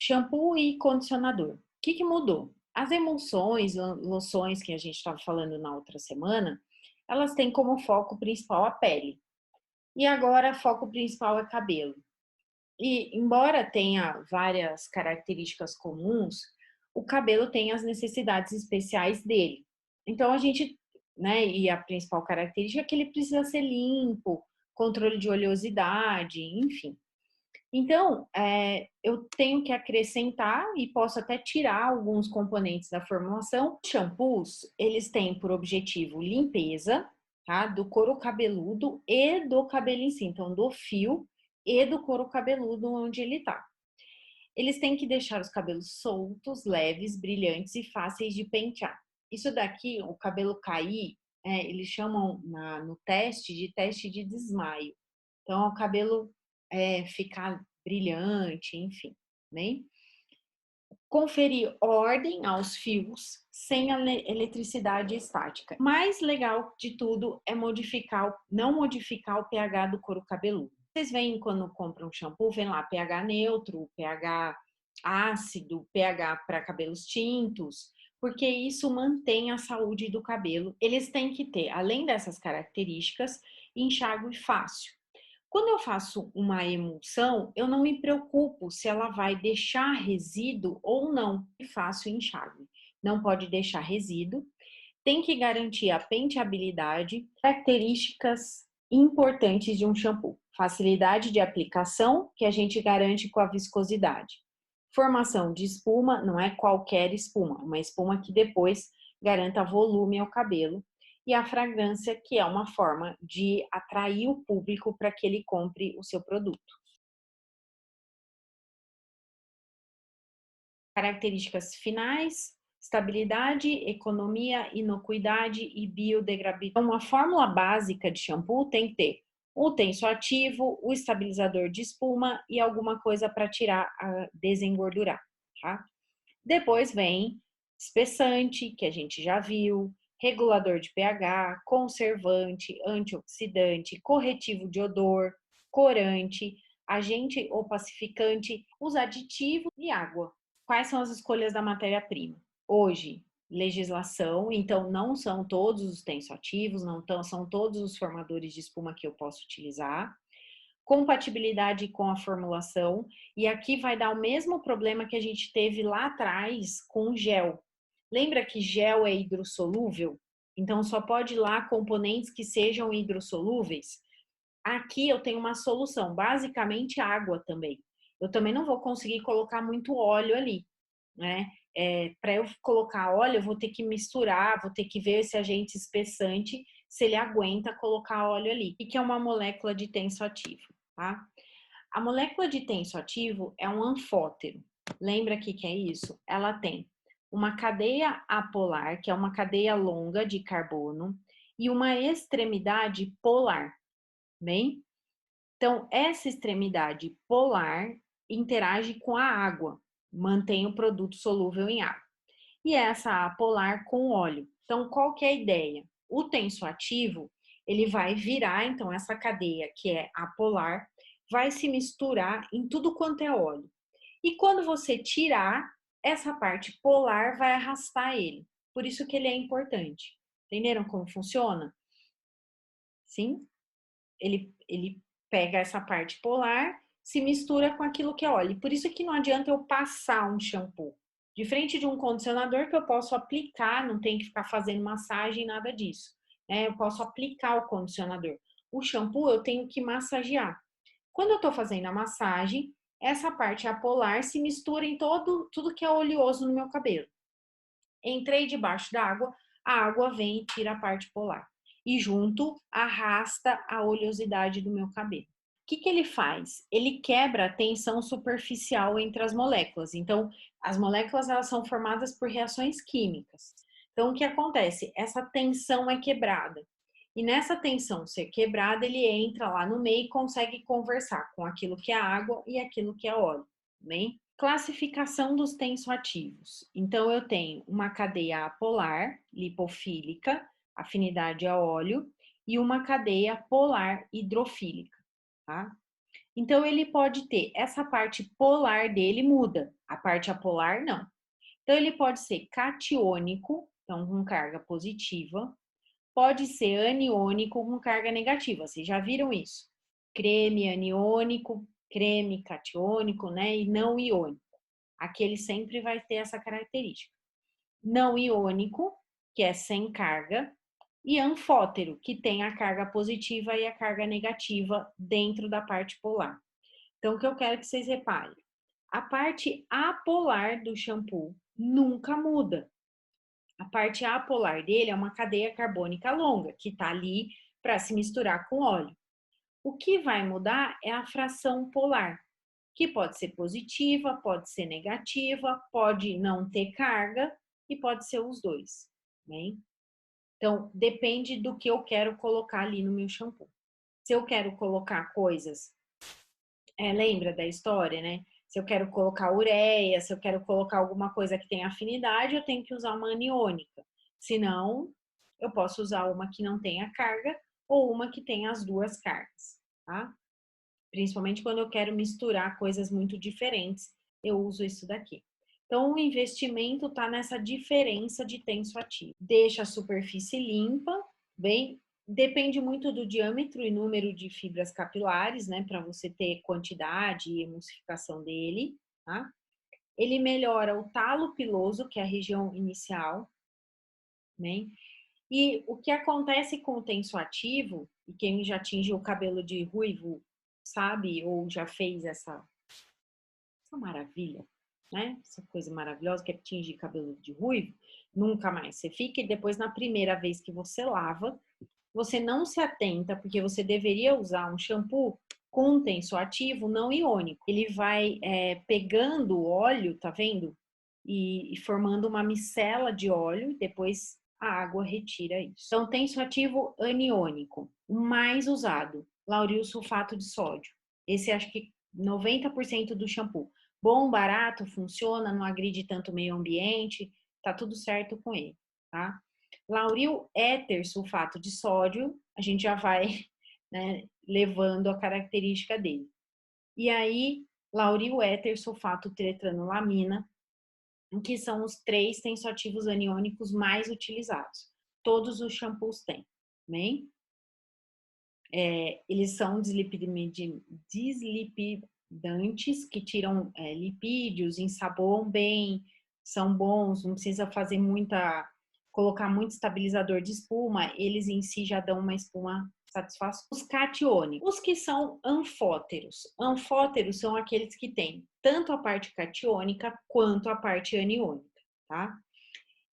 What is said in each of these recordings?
Shampoo e condicionador. O que que mudou? As emulsões, loções que a gente estava falando na outra semana, elas têm como foco principal a pele. E agora, foco principal é cabelo. E embora tenha várias características comuns, o cabelo tem as necessidades especiais dele. Então a gente, né, e a principal característica é que ele precisa ser limpo, controle de oleosidade, enfim. Então, eu tenho que acrescentar e posso até tirar alguns componentes da formulação. Os shampoos, eles têm por objetivo limpeza, tá? Do couro cabeludo e do cabelo em si, então do fio e do couro cabeludo onde ele tá. Eles têm que deixar os cabelos soltos, leves, brilhantes e fáceis de pentear. Isso daqui, o cabelo cair, eles chamam no teste de desmaio. Então, o cabelo ficar brilhante, enfim, né? Conferir ordem aos fios sem a eletricidade estática. O mais legal de tudo é não modificar o pH do couro cabeludo. Vocês veem quando compram shampoo, vem lá pH neutro, pH ácido, pH para cabelos tintos, porque isso mantém a saúde do cabelo. Eles têm que ter, além dessas características, enxágue fácil. Quando eu faço uma emulsão, eu não me preocupo se ela vai deixar resíduo ou não. É fácil enxágue. Não pode deixar resíduo. Tem que garantir a penteabilidade, características importantes de um shampoo. Facilidade de aplicação, que a gente garante com a viscosidade. Formação de espuma, não é qualquer espuma, uma espuma que depois garanta volume ao cabelo. E a fragrância, que é uma forma de atrair o público para que ele compre o seu produto. Características finais: estabilidade, economia, inocuidade e biodegradabilidade. Então, uma fórmula básica de shampoo tem que ter o tensoativo, o estabilizador de espuma e alguma coisa para tirar, desengordurar, tá? Depois vem espessante, que a gente já viu, regulador de pH, conservante, antioxidante, corretivo de odor, corante, agente opacificante, os aditivos e água. Quais são as escolhas da matéria-prima? Hoje, legislação, então não são todos os tensoativos, são todos os formadores de espuma que eu posso utilizar. Compatibilidade com a formulação, e aqui vai dar o mesmo problema que a gente teve lá atrás com o gel. Lembra que gel é hidrossolúvel? Então só pode ir lá componentes que sejam hidrossolúveis? Aqui eu tenho uma solução, basicamente água também. Eu também não vou conseguir colocar muito óleo ali, né? Para eu colocar óleo, eu vou ter que misturar, vou ter que ver esse agente espessante, se ele aguenta colocar óleo ali. O que é uma molécula de tensoativo, tá? A molécula de tensoativo é um anfótero. Lembra que é isso? Ela tem uma cadeia apolar, que é uma cadeia longa de carbono, e uma extremidade polar, bem? Então, essa extremidade polar interage com a água, mantém o produto solúvel em água. E essa apolar com óleo. Então, qual que é a ideia? O tensoativo, ele vai virar, então, essa cadeia que é apolar, vai se misturar em tudo quanto é óleo. E quando você tirar, essa parte polar vai arrastar ele. Por isso que ele é importante. Entenderam como funciona? Sim? Ele pega essa parte polar, se mistura com aquilo que é óleo. Por isso que não adianta eu passar um shampoo. Diferente de um condicionador que eu posso aplicar, não tem que ficar fazendo massagem, nada disso. Eu posso aplicar o condicionador. O shampoo eu tenho que massagear. Quando eu estou fazendo a massagem, essa parte apolar se mistura em tudo que é oleoso no meu cabelo. Entrei debaixo da água, a água vem e tira a parte polar. E junto arrasta a oleosidade do meu cabelo. O que ele faz? Ele quebra a tensão superficial entre as moléculas. Então, as moléculas elas são formadas por reações químicas. Então, o que acontece? Essa tensão é quebrada. E nessa tensão ser quebrada, ele entra lá no meio e consegue conversar com aquilo que é água e aquilo que é óleo. Bem? Classificação dos tensoativos. Então, eu tenho uma cadeia apolar, lipofílica, afinidade a óleo, e uma cadeia polar hidrofílica, tá? Então, ele pode ter essa parte polar dele muda, a parte apolar não. Então, ele pode ser catiônico, então com carga positiva, pode ser aniônico com carga negativa. Vocês já viram isso? Creme aniônico, creme catiônico, né? E não iônico. Aqui ele sempre vai ter essa característica. Não iônico, que é sem carga, e anfótero, que tem a carga positiva e a carga negativa dentro da parte polar. Então, o que eu quero que vocês reparem? A parte apolar do shampoo nunca muda. A parte apolar dele é uma cadeia carbônica longa, que está ali para se misturar com óleo. O que vai mudar é a fração polar, que pode ser positiva, pode ser negativa, pode não ter carga e pode ser os dois, né? Então, depende do que eu quero colocar ali no meu shampoo. Se eu quero colocar coisas, lembra da história, né? Se eu quero colocar ureia, se eu quero colocar alguma coisa que tenha afinidade, eu tenho que usar uma aniônica. Se não, eu posso usar uma que não tenha carga ou uma que tenha as duas cargas, tá? Principalmente quando eu quero misturar coisas muito diferentes, eu uso isso daqui. Então, o investimento está nessa diferença de tensoativo. Deixa a superfície limpa, bem, depende muito do diâmetro e número de fibras capilares, né, para você ter quantidade e emulsificação dele, tá? Ele melhora o talo piloso, que é a região inicial, né? E o que acontece com o tensoativo, e quem já atingiu o cabelo de ruivo sabe, ou já fez essa maravilha, né? Essa coisa maravilhosa que é tingir cabelo de ruivo, nunca mais você fica, e depois na primeira vez que você lava, você não se atenta, porque você deveria usar um shampoo com tensoativo não iônico. Ele vai pegando o óleo, tá vendo? E formando uma micela de óleo, e depois a água retira isso. Então, tensoativo aniônico, o mais usado, lauril sulfato de sódio. Esse acho que 90% do shampoo. Bom, barato, funciona, não agride tanto o meio ambiente, tá tudo certo com ele, tá? Lauril éter sulfato de sódio, a gente já vai, né, levando a característica dele. E aí, lauril éter sulfato tetranolamina, que são os 3 tensoativos aniônicos mais utilizados. Todos os shampoos têm, bem? Eles são deslipidantes, que tiram lipídios, ensabonam bem, são bons, não precisa fazer colocar muito estabilizador de espuma, eles em si já dão uma espuma satisfação. Os catiônicos, os que são anfóteros. Anfóteros são aqueles que têm tanto a parte catiônica quanto a parte aniônica, tá?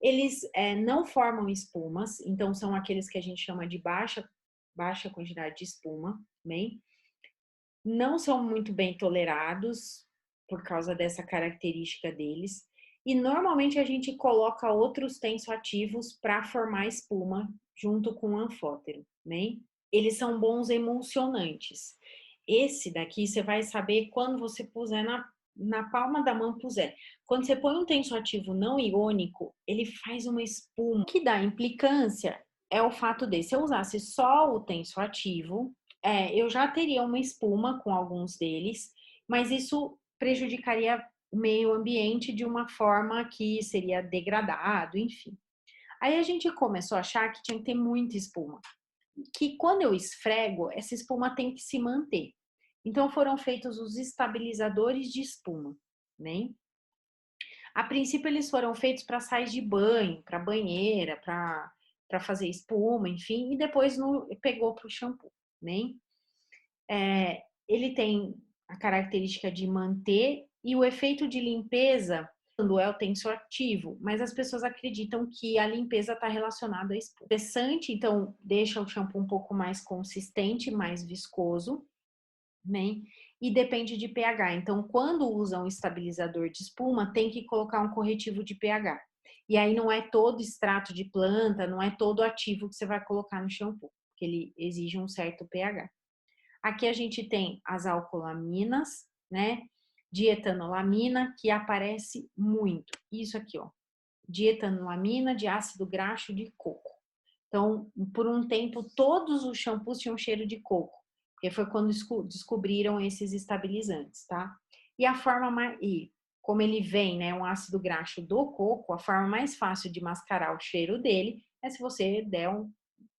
Eles não formam espumas, então são aqueles que a gente chama de baixa quantidade de espuma, bem? Não são muito bem tolerados por causa dessa característica deles. E normalmente a gente coloca outros tensoativos para formar espuma junto com o anfótero, né? Eles são bons emulsionantes. Esse daqui você vai saber quando você puser na palma da mão, puser. Quando você põe um tensoativo não iônico, ele faz uma espuma. O que dá implicância é o fato de, se eu usasse só o tensoativo, eu já teria uma espuma com alguns deles, mas isso prejudicaria o meio ambiente de uma forma que seria degradado, enfim. Aí a gente começou a achar que tinha que ter muita espuma, que quando eu esfrego, essa espuma tem que se manter. Então foram feitos os estabilizadores de espuma, né? A princípio eles foram feitos para sais de banho, para banheira, para fazer espuma, enfim, e depois pegou para o shampoo, né? Ele tem a característica de manter e o efeito de limpeza quando é o tensoativo, mas as pessoas acreditam que a limpeza está relacionada à espuma. Interessante, então deixa o shampoo um pouco mais consistente, mais viscoso, né? E depende de pH. Então, quando usa um estabilizador de espuma, tem que colocar um corretivo de pH. E aí não é todo extrato de planta, não é todo ativo que você vai colocar no shampoo, porque ele exige um certo pH. Aqui a gente tem as alcolaminas, né? Dietanolamina, que aparece muito. Isso aqui, ó. Dietanolamina de ácido graxo de coco. Então, por um tempo, todos os shampoos tinham cheiro de coco, porque foi quando descobriram esses estabilizantes, tá? E a forma mais, e como ele vem, né, um ácido graxo do coco, a forma mais fácil de mascarar o cheiro dele é se você der um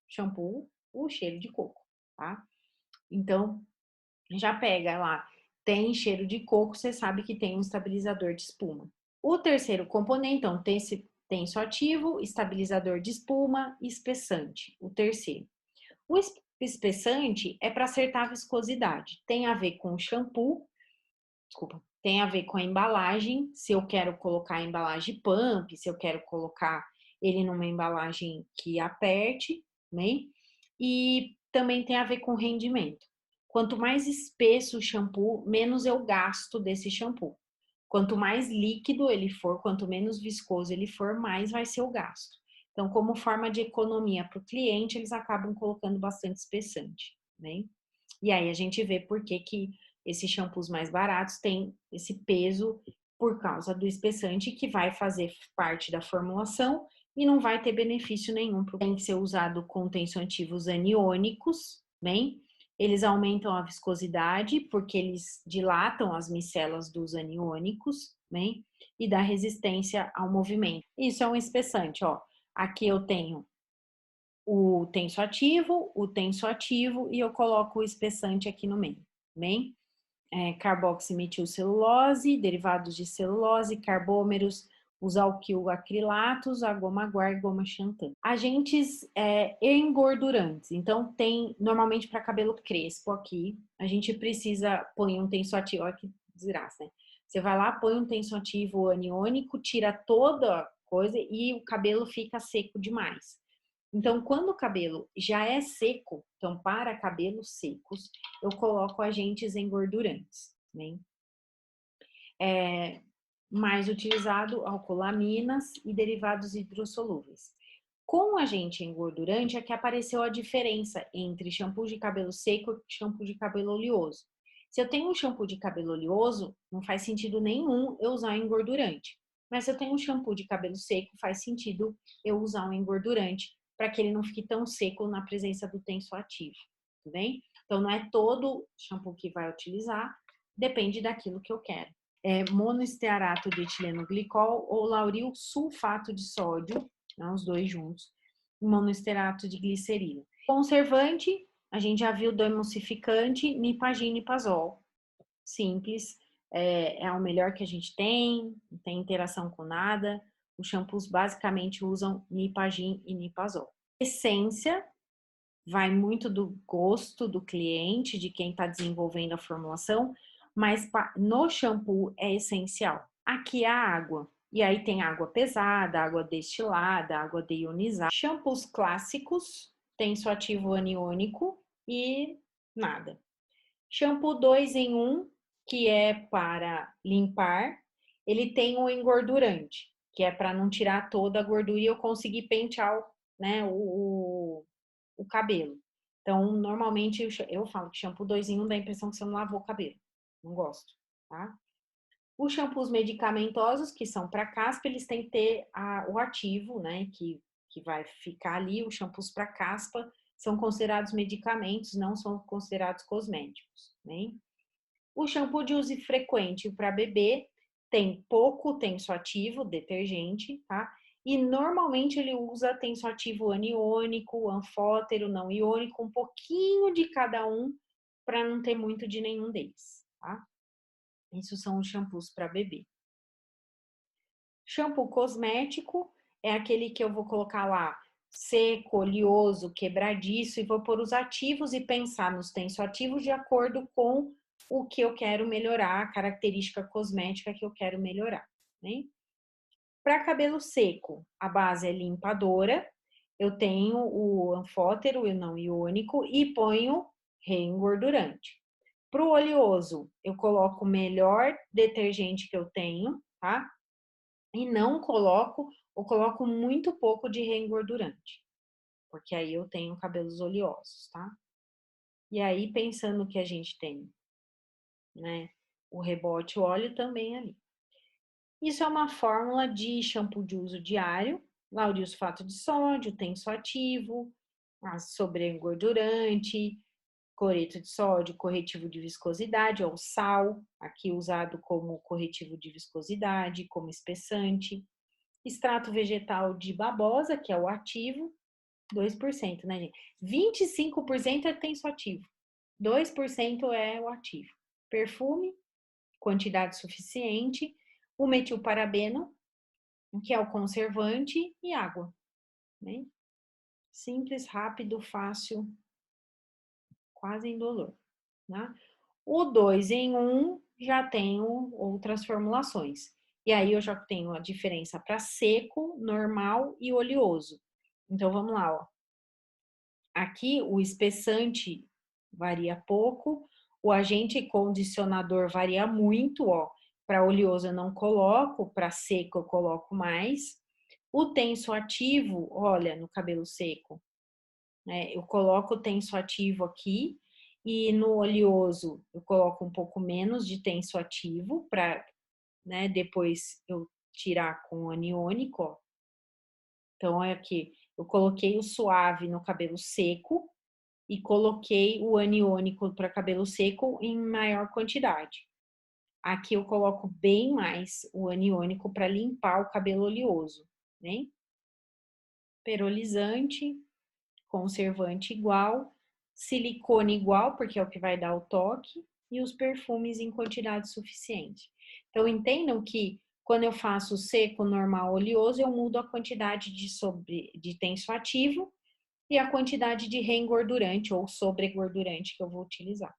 shampoo, o cheiro de coco, tá? Então, já pega lá, tem cheiro de coco, você sabe que tem um estabilizador de espuma. O terceiro componente, então, tem esse tensoativo, estabilizador de espuma e espessante, o terceiro. O espessante é para acertar a viscosidade, tem a ver com o shampoo, desculpa, tem a ver com a embalagem, se eu quero colocar a embalagem pump, se eu quero colocar ele numa embalagem que aperte, né? E também tem a ver com rendimento. Quanto mais espesso o shampoo, menos eu gasto desse shampoo. Quanto mais líquido ele for, quanto menos viscoso ele for, mais vai ser o gasto. Então, como forma de economia para o cliente, eles acabam colocando bastante espessante, né? E aí a gente vê por que esses shampoos mais baratos têm esse peso por causa do espessante que vai fazer parte da formulação e não vai ter benefício nenhum. Tem que ser usado com tensioativos aniônicos, bem? Eles aumentam a viscosidade porque eles dilatam as micelas dos aniônicos, bem? E dá resistência ao movimento. Isso é um espessante, ó. Aqui eu tenho o tensoativo e eu coloco o espessante aqui no meio, bem? Carboximetilcelulose, derivados de celulose, carbômeros, os alquilacrilatos, a goma guar e goma xantã. Agentes engordurantes. Então, tem normalmente para cabelo crespo aqui, a gente precisa põe um tensoativo, olha que desgraça, né? Você vai lá, põe um tensoativo aniônico, tira toda a coisa e o cabelo fica seco demais. Então, quando o cabelo já é seco, então para cabelos secos, eu coloco agentes engordurantes, né? Mais utilizado alcolaminas e derivados hidrossolúveis. Com o agente engordurante é que apareceu a diferença entre shampoo de cabelo seco e shampoo de cabelo oleoso. Se eu tenho um shampoo de cabelo oleoso, não faz sentido nenhum eu usar um engordurante. Mas se eu tenho um shampoo de cabelo seco, faz sentido eu usar um engordurante para que ele não fique tão seco na presença do tensoativo, tudo bem? Então não é todo shampoo que vai utilizar, depende daquilo que eu quero. Monoestearato de etileno glicol ou lauril sulfato de sódio, né, os dois juntos, monoesterato de glicerina. Conservante, a gente já viu do emulsificante, nipagin, nipazol. Simples, é o melhor que a gente tem, não tem interação com nada. Os shampoos basicamente usam nipagin e nipazol. Essência vai muito do gosto do cliente, de quem está desenvolvendo a formulação, mas no shampoo é essencial. Aqui é a água. E aí tem água pesada, água destilada, água deionizada. Shampoos clássicos tem seu ativo aniônico e nada. Shampoo 2 em 1, que é para limpar, ele tem um engordurante, que é para não tirar toda a gordura e eu conseguir pentear, né, o cabelo. Então, normalmente eu falo que shampoo 2 em 1 dá a impressão que você não lavou o cabelo. Não gosto, tá? Os shampoos medicamentosos, que são para caspa, eles têm que ter o ativo, né, que vai ficar ali. Os shampoos para caspa são considerados medicamentos, não são considerados cosméticos, né? O shampoo de uso frequente para bebê tem pouco tensoativo, detergente, tá? E normalmente ele usa tensoativo aniônico, anfótero, não iônico, um pouquinho de cada um, para não ter muito de nenhum deles, tá? Isso são os shampoos para bebê. Shampoo cosmético é aquele que eu vou colocar lá seco, oleoso, quebradiço e vou pôr os ativos e pensar nos tensoativos de acordo com o que eu quero melhorar, a característica cosmética que eu quero melhorar, né? Para cabelo seco, a base é limpadora, eu tenho o anfótero, o não iônico, e ponho reengordurante. Para o oleoso, eu coloco o melhor detergente que eu tenho, tá? E não coloco, ou coloco muito pouco de reengordurante, porque aí eu tenho cabelos oleosos, tá? E aí, pensando que a gente tem, né, o rebote o óleo também ali. Isso é uma fórmula de shampoo de uso diário, lauril-sulfato de sódio, tensoativo, sobre engordurante, cloreto de sódio, corretivo de viscosidade, ou sal, aqui usado como corretivo de viscosidade, como espessante. Extrato vegetal de babosa, que é o ativo, 2%, né, gente? 25% é tensoativo, 2% é o ativo. Perfume, quantidade suficiente. O metilparabeno, que é o conservante, e água, né? Simples, rápido, fácil, quase indolor, né? O 2 em 1 já tenho outras formulações. E aí eu já tenho a diferença para seco, normal e oleoso. Então vamos lá, ó. Aqui o espessante varia pouco, o agente condicionador varia muito, ó. Para oleoso eu não coloco, para seco eu coloco mais. O tensoativo, olha, no cabelo seco, né? Eu coloco o tensoativo aqui e no oleoso eu coloco um pouco menos de tensoativo para, né, depois eu tirar com o aniônico, ó. Então é aqui, eu coloquei o suave no cabelo seco e coloquei o aniônico para cabelo seco em maior quantidade. Aqui eu coloco bem mais o aniônico para limpar o cabelo oleoso, né? Perolizante, conservante igual, silicone igual, porque é o que vai dar o toque, e os perfumes em quantidade suficiente. Então, entendam que quando eu faço seco, normal, oleoso, eu mudo a quantidade de tensoativo e a quantidade de reengordurante ou sobregordurante que eu vou utilizar.